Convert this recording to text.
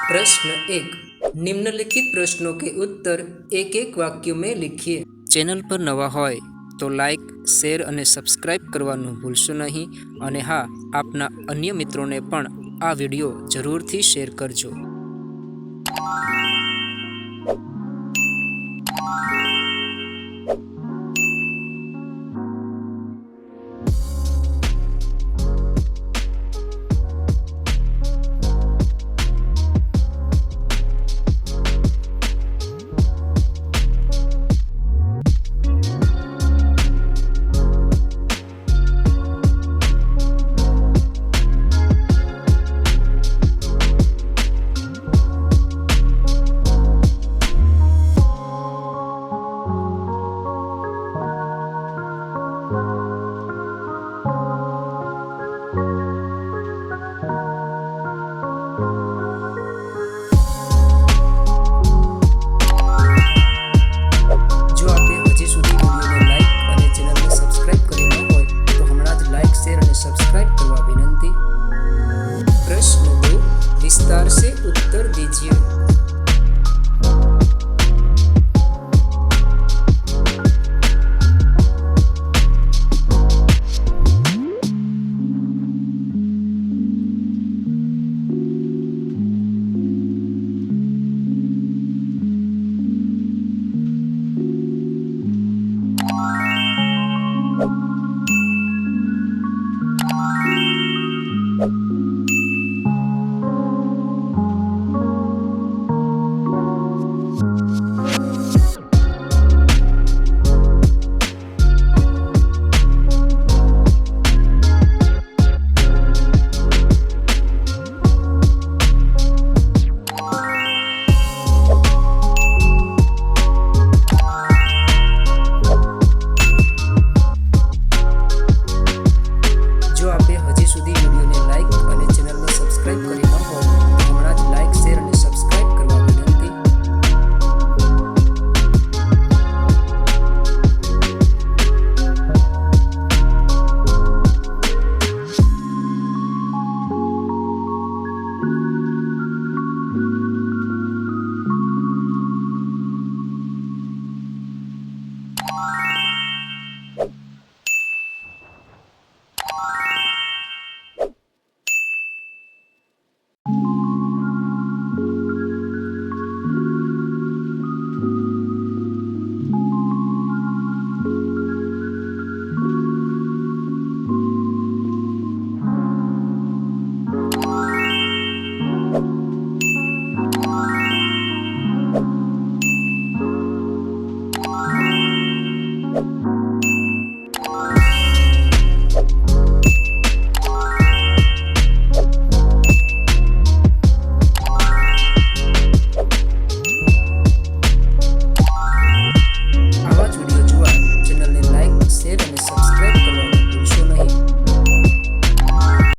प्रश्न एक, निम्नलिखित प्रश्नों के उत्तर एक एक वाक्य में लिखिए। चैनल पर नवा होय तो लाइक, शेर અને સબસ્ક્રાઇબ કરવાનું ભૂલશો નહીં અને હા, આપના અન્ય મિત્રોને પણ આ વિડીયો જરૂરથી શેર કરજો। सब्सक्राइब करवा विनंती। प्रश्न 2, विस्तार से उत्तर